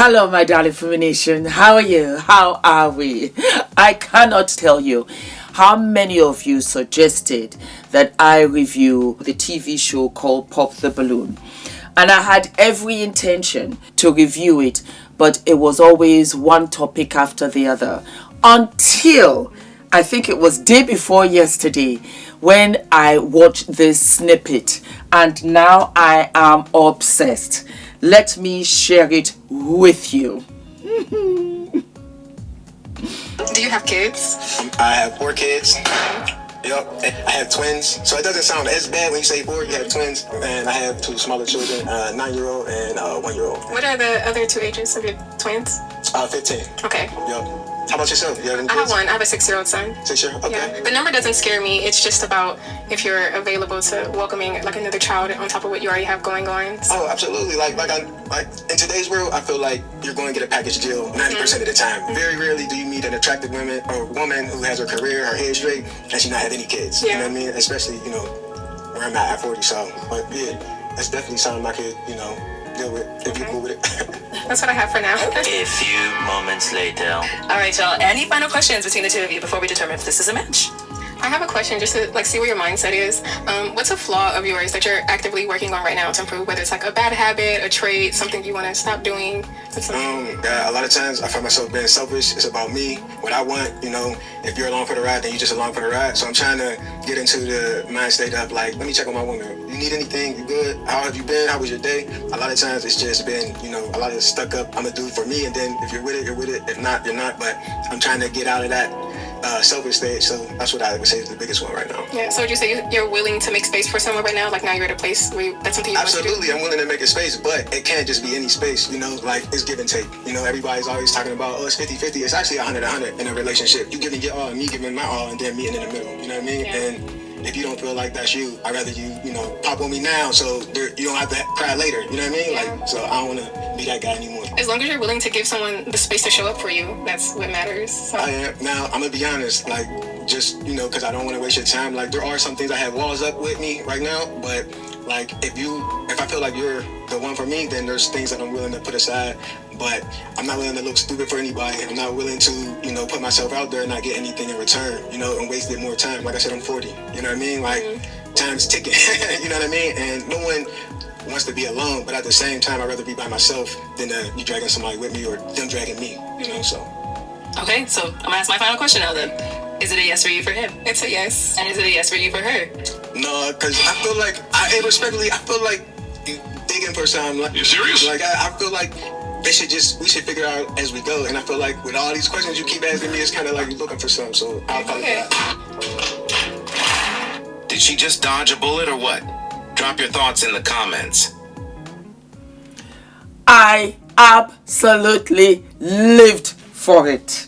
Hello, my darling Fumi Nation. How are you? How are we? I cannot tell you how many of you suggested that I review the TV show called Pop the Balloon. And I had every intention to review it, but it was always one topic after the other. Until I think it was day before yesterday when I watched this snippet, and now I am obsessed. Let me share it with you. Do you have kids? I have 4 kids. Yep, I have twins. So it doesn't sound as bad when you say 4. You have twins, and I have 2 smaller children, 9-year-old and 1-year-old. What are the other 2 ages of your twins? 15. Okay. Yep. How about yourself? You have any I kids? have one. I have a 6-year-old son. 6-year-old? Okay. Yeah. The number doesn't scare me. It's just about if you're available to welcoming like another child on top of what you already have going on. So. Oh, absolutely. Like in today's world, I feel like you're going to get a package deal 90% of the time. Very rarely do you meet an attractive woman who has her career, her head straight, and she not have any kids. Yeah. You know what I mean? Especially, where I'm at 40. So, but yeah, that's definitely something I could, deal with if you're cool with it. That's what I have for now. A few moments later. All right, y'all. Any final questions between the 2 of you before we determine if this is a match? I have a question just to see where your mindset is. What's a flaw of yours that you're actively working on right now to improve? Whether it's like a bad habit, a trait, something you want to stop doing. Yeah, a lot of times I find myself being selfish. It's about me, what I want. If you're along for the ride, then you just along for the ride. So I'm trying to get into the mind state of like, let me check on my woman. You need anything? You good? How have you been? How was your day? A lot of times it's just been, a lot of stuck up. I'm gonna do for me, and then if you're with it, you're with it. If not, you're not. But I'm trying to get out of that selfish stage. So that's what I would say is the biggest one right now. Yeah. So would you say you're willing to make space for someone right now? Like now you're at a place where that's something you Absolutely, want to do? I'm willing to make a space, but it can't just be any space. Like it's give and take. Everybody's always talking about, it's 50-50. It's actually 100-100 in a relationship. You giving your all and me giving my all, and then meeting in the middle. You know what I mean? Yeah. And if you don't feel like that's you, I'd rather you, pop on me now so you don't have to cry later. You know what I mean? Yeah. So I don't want to be that guy anymore. As long as you're willing to give someone the space to show up for you, that's what matters. So. I am. Now, I'm going to be honest, just, because I don't want to waste your time. There are some things I have walls up with me right now, but if I feel like you're the one for me, then there's things that I'm willing to put aside. But I'm not willing to look stupid for anybody. I'm not willing to, put myself out there and not get anything in return, and wasted more time. Like I said, I'm 40. You know what I mean? Time's ticking. You know what I mean? And no one wants to be alone, but at the same time, I'd rather be by myself than you dragging somebody with me or them dragging me. So. Okay, so I'm gonna ask my final question now then. Is it a yes for you for him? It's a yes. And is it a yes for you for her? No, because I feel like, I feel like you digging for something. You serious? I feel like we should figure out as we go. And I feel like with all these questions you keep asking me, it's kind of like you're looking for something. So I'll apologize. Did she just dodge a bullet or what? Drop your thoughts in the comments. I absolutely lived for it.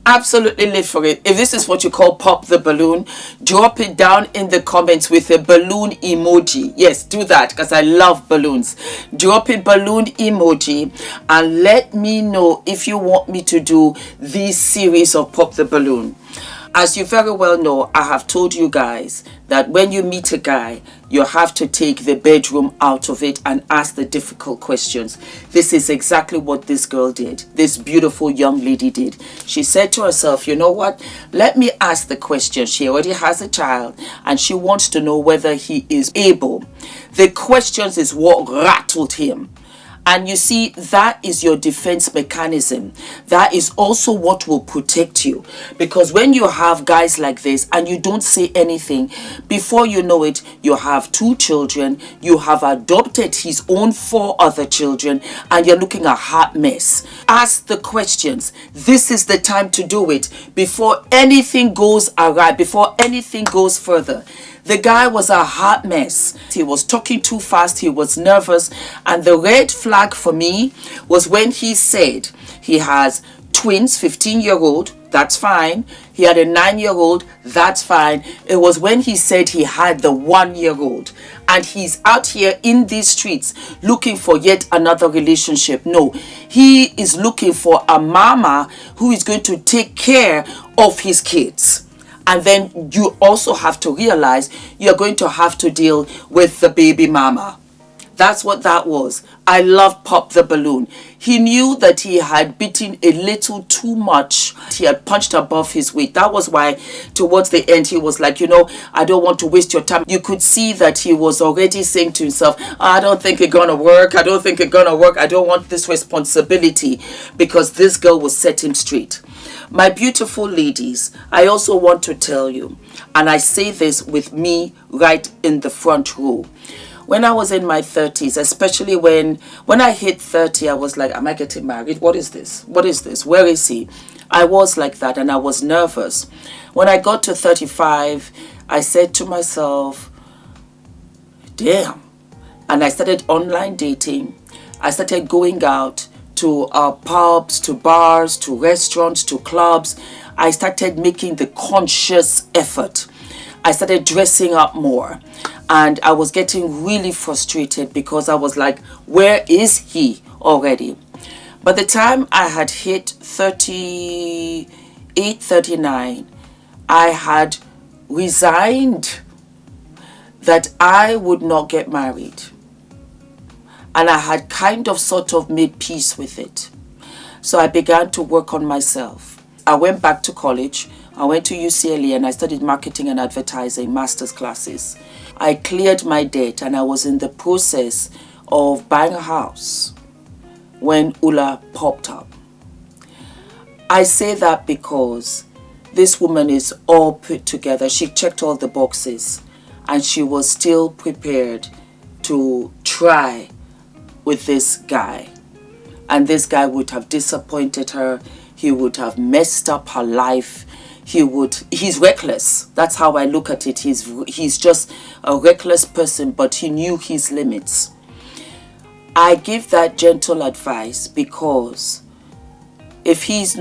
Absolutely live for it. If this is what you call pop the balloon, drop it down in the comments with a balloon emoji. Yes, do that because I love balloons. Drop a balloon emoji and let me know if you want me to do this series of pop the balloon. As you very well know, I have told you guys that when you meet a guy, you have to take the bedroom out of it and ask the difficult questions. This is exactly what this girl did. This beautiful young lady did. She said to herself, you know what? Let me ask the question. She already has a child and she wants to know whether he is able. The questions is what rattled him. And you see, that is your defense mechanism. That is also what will protect you. Because when you have guys like this and you don't say anything, before you know it, you have 2 children, you have adopted his own 4 other children, and you're looking a hot mess. Ask the questions. This is the time to do it before anything goes awry, before anything goes further. The guy was a hot mess. He was talking too fast. He was nervous. And the red flag for me was when he said he has twins, 15-year-old. That's fine. He had a 9-year-old. That's fine. It was when he said he had the 1-year-old. And he's out here in these streets looking for yet another relationship. No, he is looking for a mama who is going to take care of his kids. And then you also have to realize you're going to have to deal with the baby mama. That's what that was. I loved Pop the Balloon. He knew that he had bitten a little too much. He had punched above his weight. That was why towards the end he was like, I don't want to waste your time. You could see that he was already saying to himself, I don't think it's gonna work. I don't think it's gonna work. I don't want this responsibility, because this girl will set him straight. My beautiful ladies, I also want to tell you, and I say this with me right in the front row. When I was in my 30s, especially when I hit 30, I was like, am I getting married? What is this? What is this? Where is he? I was like that, and I was nervous. When I got to 35, I said to myself, damn. And I started online dating. I started going out to pubs, to bars, to restaurants, to clubs. I started making the conscious effort. I started dressing up more, and I was getting really frustrated because I was like, where is he already? By the time I had hit 38, 39, I had resigned that I would not get married. And I had kind of sort of made peace with it. So I began to work on myself. I went back to college. I went to UCLA and I studied marketing and advertising, master's classes. I cleared my debt and I was in the process of buying a house when Ula popped up. I say that because this woman is all put together. She checked all the boxes and she was still prepared to try with this guy. And this guy would have disappointed her. He would have messed up her life. He's reckless. That's how I look at it. He's just a reckless person, but he knew his limits. I give that gentle advice because if he is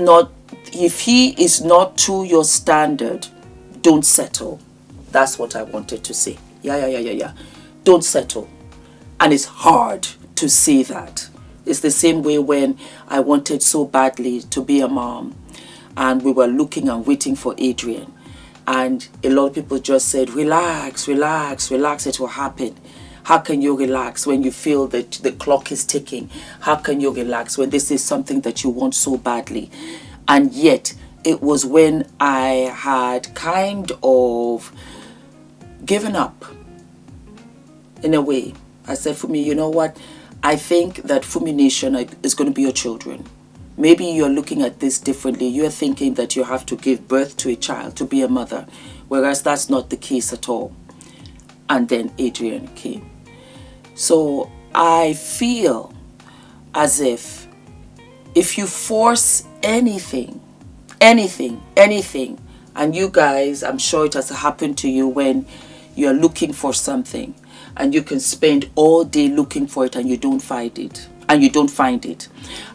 not to your standard, don't settle. That's what I wanted to say. Yeah. Don't settle. And it's hard to say that. It's the same way when I wanted so badly to be a mom and we were looking and waiting for Adrian. And a lot of people just said, relax, it will happen. How can you relax when you feel that the clock is ticking? How can you relax when this is something that you want so badly? And yet, it was when I had kind of given up, in a way. I said, Fumi, you know what? I think that Fumi Nation is going to be your children. Maybe you're looking at this differently. You're thinking that you have to give birth to a child to be a mother, whereas that's not the case at all. And then Adrian came. So I feel as if you force anything, and you guys, I'm sure it has happened to you when you're looking for something and you can spend all day looking for it and you don't find it.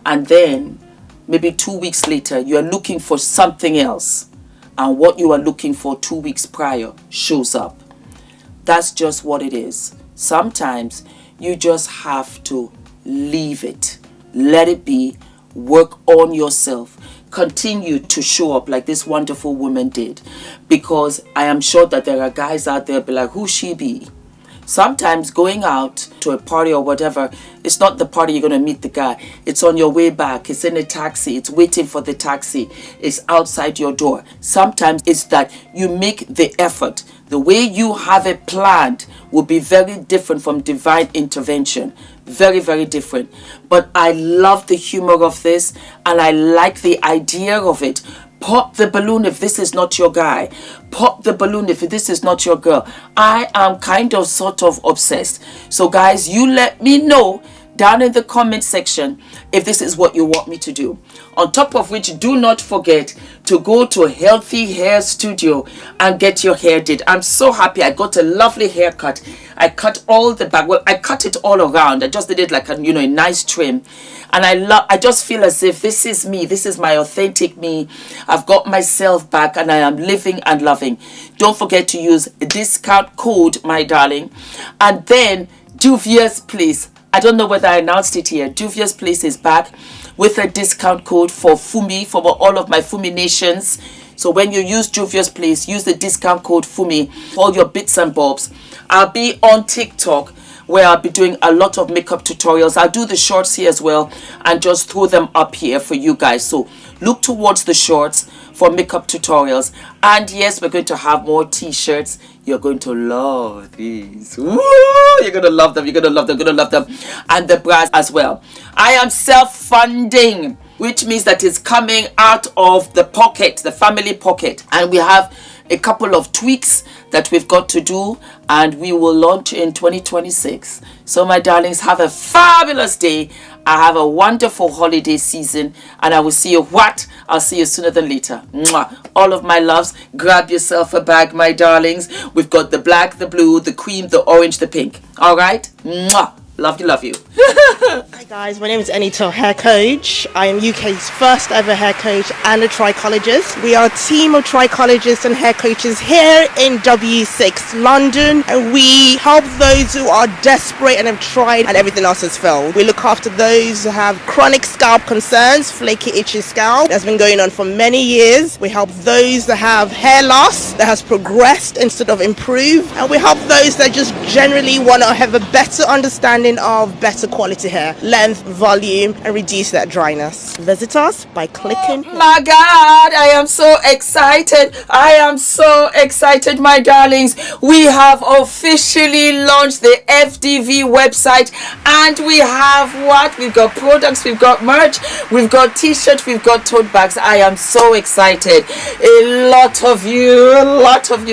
And then maybe 2 weeks later, you are looking for something else. And what you are looking for 2 weeks prior shows up. That's just what it is. Sometimes you just have to leave it. Let it be. Work on yourself. Continue to show up like this wonderful woman did. Because I am sure that there are guys out there be like, who she be? Sometimes going out to a party or whatever, it's not the party you're going to meet the guy. It's on your way back. It's in a taxi. It's waiting for the taxi. It's outside your door. Sometimes it's that you make the effort. The way you have it planned will be very different from divine intervention. Very, very different. But I love the humor of this and I like the idea of it. Pop the balloon if this is not your guy. Pop the balloon if this is not your girl. I am kind of sort of obsessed. So guys, you let me know down in the comment section if this is what you want me to do. On top of which, do not forget to go to Healthy Hair Studio and get your hair did. I'm so happy. I got a lovely haircut. I cut all the back. Well, I cut it all around. I just did it like a nice trim. And I just feel as if this is me. This is my authentic me. I've got myself back and I am living and loving. Don't forget to use discount code, my darling. And then Juvia's Place. I don't know whether I announced it here. Juvia's Place is back with a discount code for Fumi, for all of my Fumi nations. So when you use Juvia's Place, use the discount code Fumi for all your bits and bobs. I'll be on TikTok where I'll be doing a lot of makeup tutorials. I'll do the shorts here as well and just throw them up here for you guys. So look towards the shorts for makeup tutorials. And yes, we're going to have more t-shirts. You're going to love these. Woo! You're going to love them. You're going to love them. You're going to love them. And the bras as well. I am self-funding, which means that it's coming out of the pocket, the family pocket. And we have a couple of tweaks that we've got to do, and we will launch in 2026. So my darlings, have a fabulous day. I have a wonderful holiday season, and I will see you I'll see you sooner than later. Mwah. All of my loves, grab yourself a bag, my darlings. We've got the black, the blue, the cream, the orange, the pink. All right? Mwah. Love you, love you. Hi guys, my name is ENITAN, hair coach. I am UK's first ever hair coach and a trichologist. We are a team of trichologists and hair coaches here in W6 London, and we help those who are desperate and have tried and everything else has failed. We look after those who have chronic scalp concerns, flaky, itchy scalp that's been going on for many years. We help those that have hair loss that has progressed instead of improved, and we help those that just generally want to have a better understanding of better quality hair, length, volume, and reduce that dryness. Visit us by clicking. Oh my God, I am so excited. I am so excited, my darlings. We have officially launched the FDV website, and we have what? We've got products, we've got merch, we've got t-shirts, we've got tote bags. I am so excited. A lot of you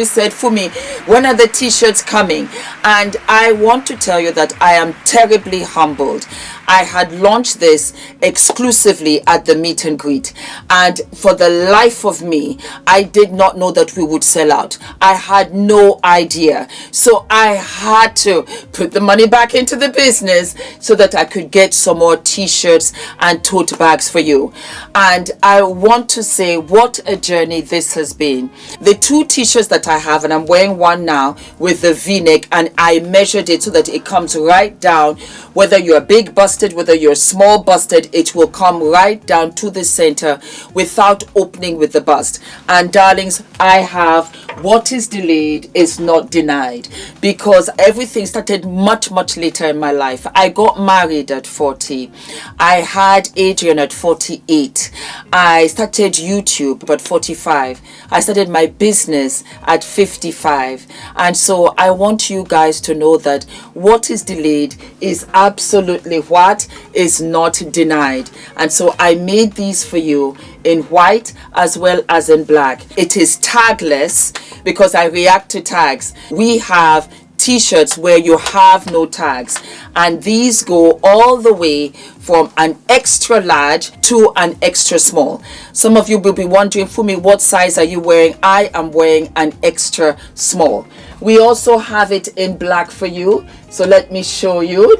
said, Fumi, when are the t-shirts coming? And I want to tell you that I am terribly humbled. I had launched this exclusively at the meet and greet, and for the life of me, I did not know that we would sell out. I had no idea. So I had to put the money back into the business so that I could get some more t-shirts and tote bags for you. And I want to say what a journey this has been. The 2 t-shirts that I have, and I'm wearing one now with the v-neck, and I measured it so that it comes right down. Whether you're big busted, whether you're small busted, it will come right down to the center without opening with the bust. And darlings, I have what is delayed is not denied, because everything started much later in my life. I got married at 40. I had Adrian at 48. I started YouTube at 45. I started my business at 55. And so I want you guys to know that what is delayed is absolutely what is not denied. And so I made these for you in white as well as in black. It is tagless because I react to tags. We have t-shirts where you have no tags, and these go all the way from an extra large to an extra small. Some of you will be wondering, Fumi, what size are you wearing? I am wearing an extra small. We also have it in black for you, so let me show you.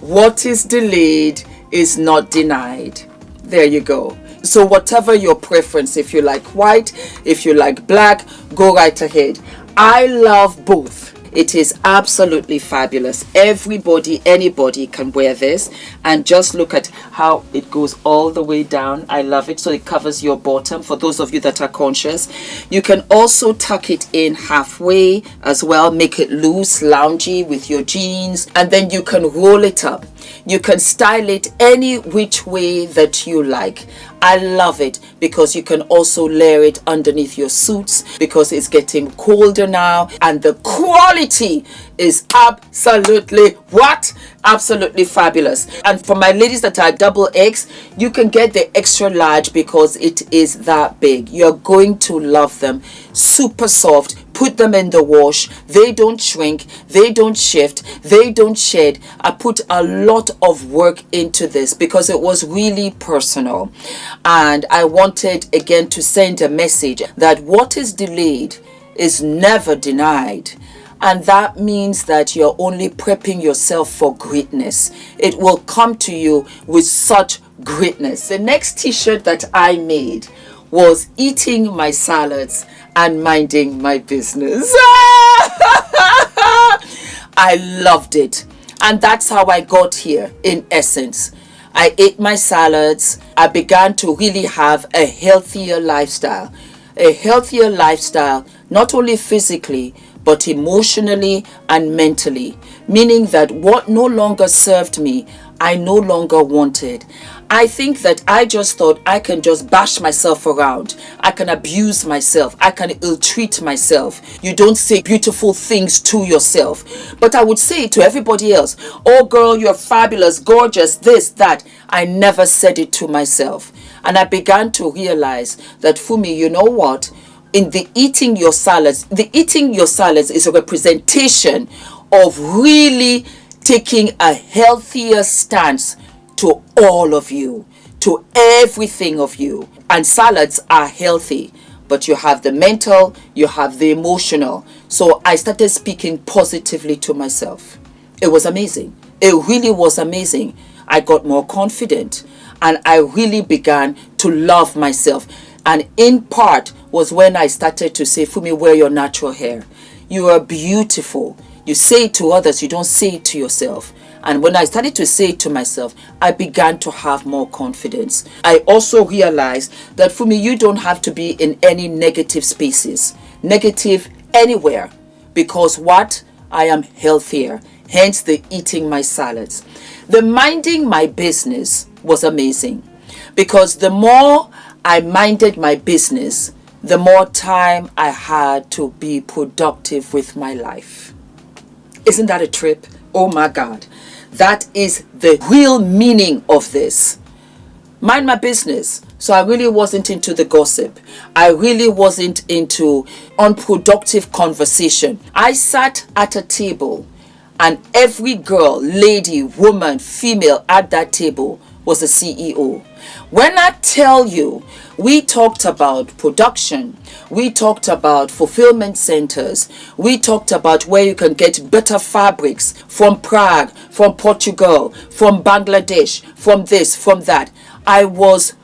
What is delayed is not denied. There you go. So whatever your preference, if you like white, if you like black, go right ahead. I love both. It is absolutely fabulous. Everybody, anybody can wear this, and just look at how it goes all the way down. I love it. So it covers your bottom for those of you that are conscious. You can also tuck it in halfway as well, make it loose, loungy with your jeans, and then you can roll it up. You can style it any which way that you like. I love it because you can also layer it underneath your suits because it's getting colder now, and the quality is absolutely what? Absolutely fabulous. And for my ladies that are double X, you can get the extra large because it is that big. You're going to love them. Super soft. Put them in the wash. They don't shrink. They don't shift. They don't shed. I put a lot of work into this because it was really personal. And I wanted again to send a message that what is delayed is never denied. And that means that you're only prepping yourself for greatness. It will come to you with such greatness. The next t-shirt that I made was eating my salads and minding my business. I loved it. And that's how I got here, in essence. I ate my salads. I began to really have a healthier lifestyle. A healthier lifestyle, not only physically, but emotionally and mentally, meaning that what no longer served me, I no longer wanted. I think that I just thought I can just bash myself around. I can abuse myself. I can ill-treat myself. You don't say beautiful things to yourself. But I would say it to everybody else. Oh girl, you're fabulous, gorgeous, this, that. I never said it to myself. And I began to realize that, Fumi, you know what? In the eating your salads is a representation of really taking a healthier stance to all of you, to everything of you. And salads are healthy, but you have the mental, you have the emotional. So I started speaking positively to myself. It was amazing. It really was amazing. I got more confident and I really began to love myself. And in part was when I started to say, Fumi, wear your natural hair. You are beautiful. You say it to others, you don't say it to yourself. And when I started to say it to myself, I began to have more confidence. I also realized that, Fumi, you don't have to be in any negative spaces, negative anywhere, because what? I am healthier. Hence the eating my salads. The minding my business was amazing, because the more I minded my business, the more time I had to be productive with my life. Isn't that a trip? Oh my God. That is the real meaning of this. Mind my business. So I really wasn't into the gossip. I really wasn't into unproductive conversation. I sat at a table and every girl, lady, woman, female at that table was a CEO. When I tell you, we talked about production, we talked about fulfillment centers, we talked about where you can get better fabrics from Prague, from Portugal, from Bangladesh, from this, from that. I was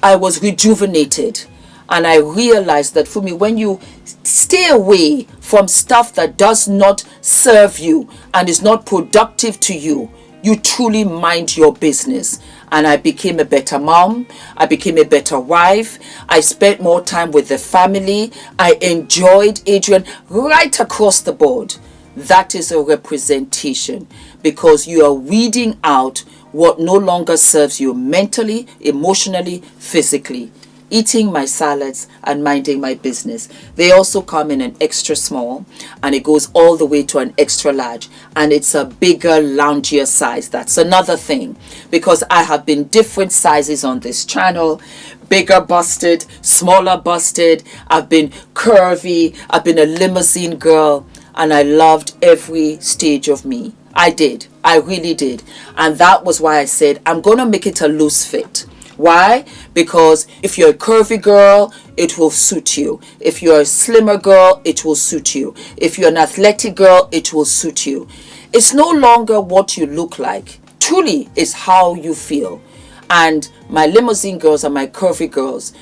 rejuvenated. And I realized that, for me, when you stay away from stuff that does not serve you and is not productive to you, you truly mind your business. And I became a better mom. I became a better wife. I spent more time with the family. I enjoyed Adrian right across the board. That is a representation, because you are weeding out what no longer serves you mentally, emotionally, physically. Eating my salads and minding my business. They also come in an extra small, and it goes all the way to an extra large, and it's a bigger, loungier size. That's another thing, because I have been different sizes on this channel. Bigger busted, smaller busted. I've been curvy. I've been a limousine girl, and I loved every stage of me. I did. I really did. And that was why I said I'm going to make it a loose fit. Why? Because if you're a curvy girl, it will suit you. If you're a slimmer girl, it will suit you. If you're an athletic girl, it will suit you. It's no longer what you look like. Truly, it's how you feel. And my limousine girls and my curvy girls,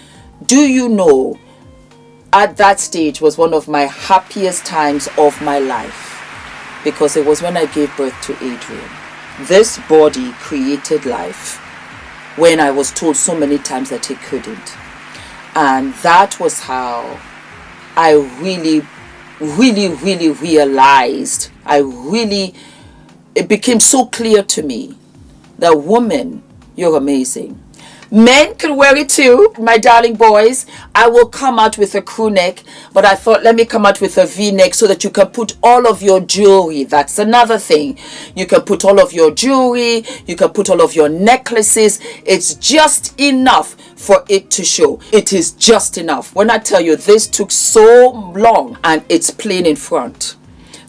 do you know, at that stage was one of my happiest times of my life, because it was when I gave birth to Adrian. This body created life when I was told so many times that it couldn't. And that was how I really realized, it became so clear to me that, woman, you're amazing. Men can wear it too, my darling boys. I will come out with a crew neck, but I thought, let me come out with a V-neck so that you can put all of your jewelry. That's another thing. You can put all of your jewelry, you can put all of your necklaces. It's just enough for it to show. It is just enough. When I tell you, this took so long, and it's plain in front,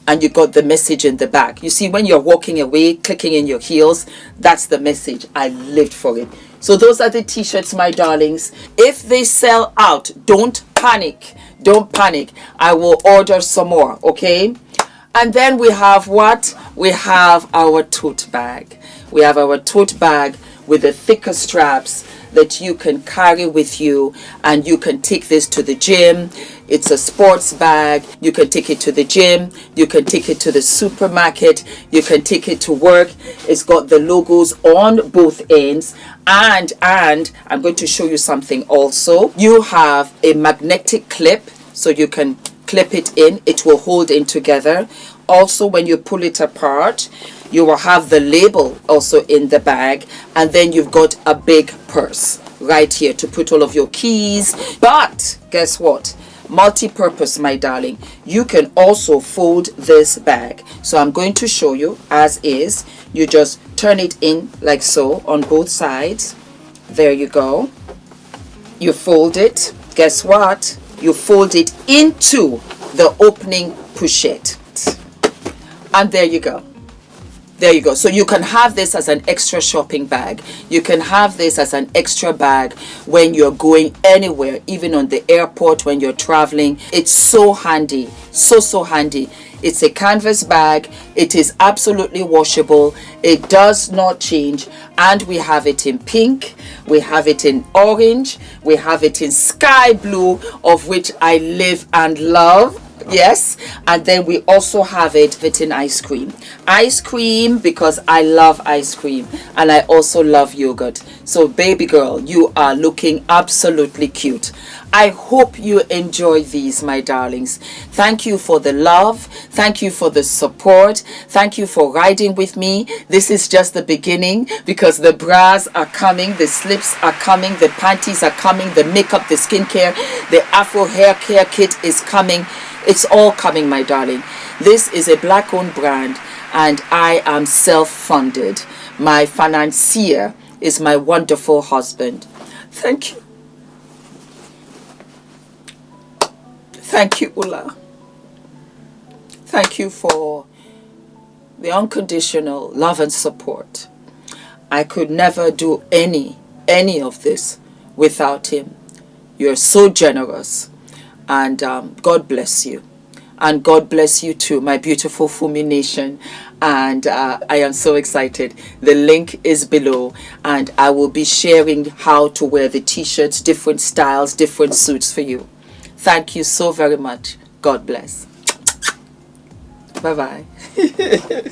and you got the message in the back. You see, when you're walking away, clicking in your heels, that's the message. I lived for it. So those are the t-shirts, my darlings. If they sell out, don't panic. Don't panic. I will order some more, okay? And then we have what? We have our tote bag. We have our tote bag with the thicker straps that you can carry with you, and you can take this to the gym. It's a sports bag. You can take it to the gym. You can take it to the supermarket. You can take it to work. It's got the logos on both ends. And I'm going to show you something also. You have a magnetic clip, so you can clip it in, it will hold in together. Also, when you pull it apart, you will have the label also in the bag, and then you've got a big purse right here to put all of your keys. But guess what? Multi-purpose, my darling. You can also fold this bag. So I'm going to show you as is. You just turn it in like so on both sides. There you go. You fold it. Guess what? You fold it into the opening pochette. And there you go. There you go. So you can have this as an extra shopping bag. You can have this as an extra bag when you're going anywhere, even on the airport, when you're traveling. It's so handy. So handy. It's a canvas bag. It is absolutely washable. It does not change. And we have it in pink. We have it in orange. We have it in sky blue, of which I live and love. Yes, and then we also have it in ice cream, because I love ice cream and I also love yogurt. So baby girl, you are looking absolutely cute. I hope you enjoy these, my darlings. Thank you for the love. Thank you for the support. Thank you for riding with me. This is just the beginning, because the bras are coming, the slips are coming, the panties are coming, the makeup, the skincare, the Afro hair care kit is coming. It's all coming, my darling. This is a black-owned brand, and I am self-funded. My financier is my wonderful husband. Thank you. Thank you, Ula. Thank you for the unconditional love and support. I could never do any of this without him. You're so generous. And God bless you. And God bless you too, my beautiful Fumi Nation. And I am so excited. The link is below. And I will be sharing how to wear the t-shirts, different styles, different suits for you. Thank you so very much. God bless. Bye-bye. Yay!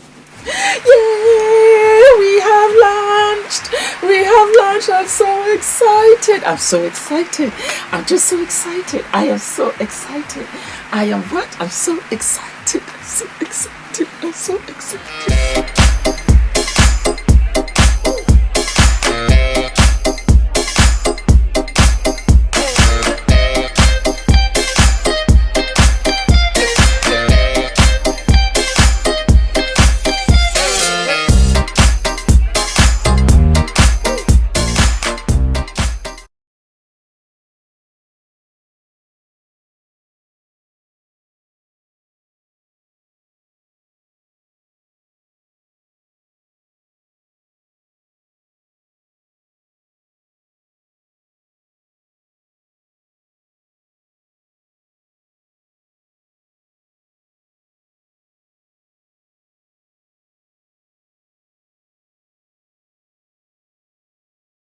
We have launched. We have launched. I'm so excited. I'm so excited. I'm just so excited. I am so excited. I am what? I'm so excited. I'm so excited. I'm so excited.